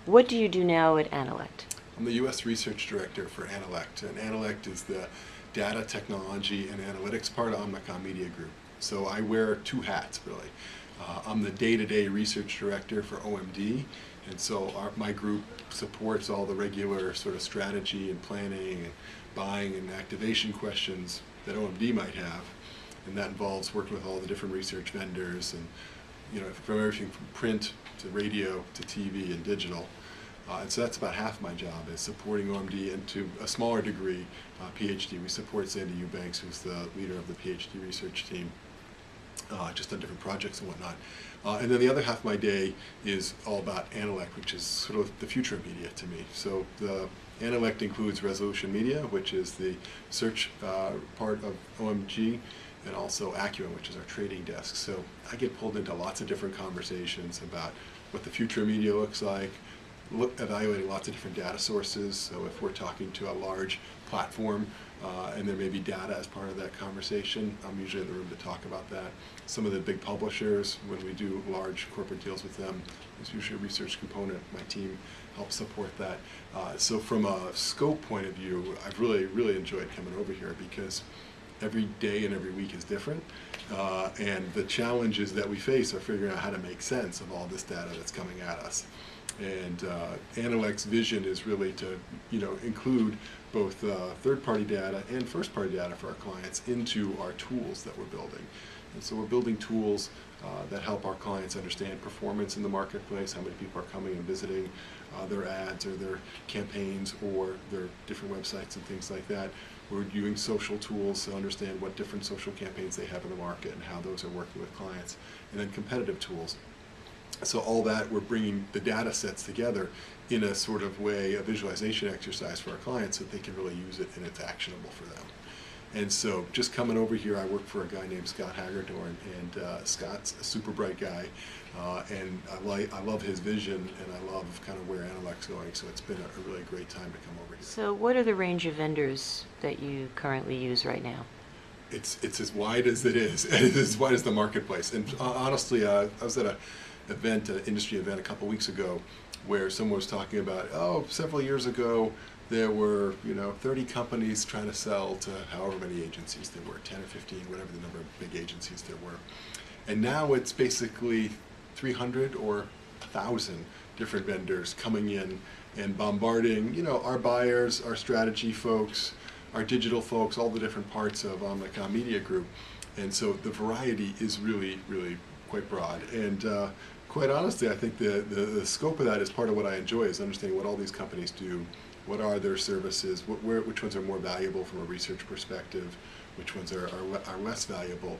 What do you do now at Annalect? I'm the U.S. Research Director for Annalect, and Annalect is the data technology and analytics part of Omnicom Media Group. So I wear two hats, really. I'm the day-to-day research director for OMD, and so my group supports all the regular sort of strategy and planning and buying and activation questions that OMD might have, and that involves working with all the different research vendors and from everything from print to radio to TV and digital. And so that's about half my job, is supporting OMD, and to a smaller degree, PhD. We support Sandy Eubanks, who's the leader of the PhD research team, just on different projects and whatnot. And then the other half of my day is all about Annalect, which is sort of the future of media to me. So the Annalect includes Resolution Media, which is the search part of OMG, and also Acumen, which is our trading desk. So I get pulled into lots of different conversations about what the future of media looks like, evaluating lots of different data sources. So if we're talking to a large platform and there may be data as part of that conversation, I'm usually in the room to talk about that. Some of the big publishers, when we do large corporate deals with them, there's usually a research component. My team helps support that. So from a scope point of view, I've really enjoyed coming over here, because every day and every week is different, and the challenges that we face are figuring out how to make sense of all this data that's coming at us. And Annalect's vision is really to include both third-party data and first-party data for our clients into our tools that we're building. And so we're building tools that help our clients understand performance in the marketplace, how many people are coming and visiting their ads or their campaigns or their different websites and things like that. We're using social tools to understand what different social campaigns they have in the market and how those are working with clients. And then competitive tools. So all that, we're bringing the data sets together in a sort of way, a visualization exercise for our clients, so that they can really use it and it's actionable for them. And so just coming over here, I work for a guy named Scott Hagerdorn, and Scott's a super bright guy, and I love his vision, and I love kind of where Annalect's going, so it's been a really great time to come over here. So what are the range of vendors that you currently use right now? It's as wide as it is, as wide as the marketplace. And honestly, I was at an industry event a couple weeks ago, where someone was talking about, several years ago, there were 30 companies trying to sell to however many agencies there were, 10 or 15, whatever the number of big agencies there were. And now it's basically 300 or 1,000 different vendors coming in and bombarding our buyers, our strategy folks, our digital folks, all the different parts of Omnicom Media Group. And so the variety is really quite broad. And quite honestly, I think the scope of that is part of what I enjoy, is understanding what all these companies do, what are their services, which ones are more valuable from a research perspective, which ones are less valuable.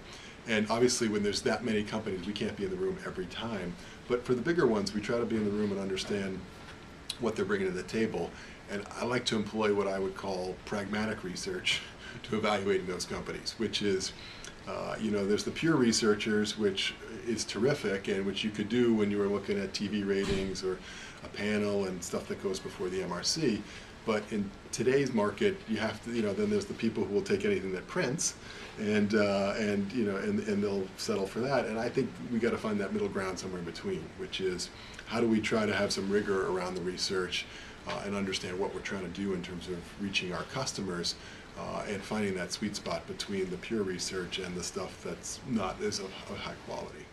And obviously, when there's that many companies, we can't be in the room every time. But for the bigger ones, we try to be in the room and understand what they're bringing to the table. And I like to employ what I would call pragmatic research to evaluating those companies, which is, there's the pure researchers, which is terrific, and which you could do when you were looking at TV ratings or a panel and stuff that goes before the MRC. But in today's market, you have to, then there's the people who will take anything that prints, and they'll settle for that. And I think we got to find that middle ground somewhere in between, which is, how do we try to have some rigor around the research and understand what we're trying to do in terms of reaching our customers, and finding that sweet spot between the pure research and the stuff that's not as of high quality.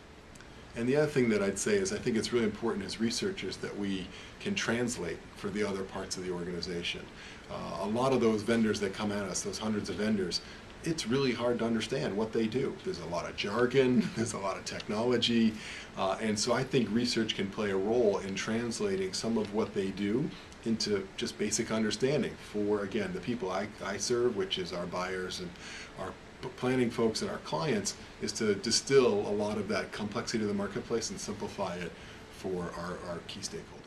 And the other thing that I'd say is, I think it's really important as researchers that we can translate for the other parts of the organization. A lot of those vendors that come at us, those hundreds of vendors, it's really hard to understand what they do. There's a lot of jargon, there's a lot of technology, and so I think research can play a role in translating some of what they do into just basic understanding for, again, the people I serve, which is our buyers and our planning folks and our clients, is to distill a lot of that complexity to the marketplace and simplify it for our key stakeholders.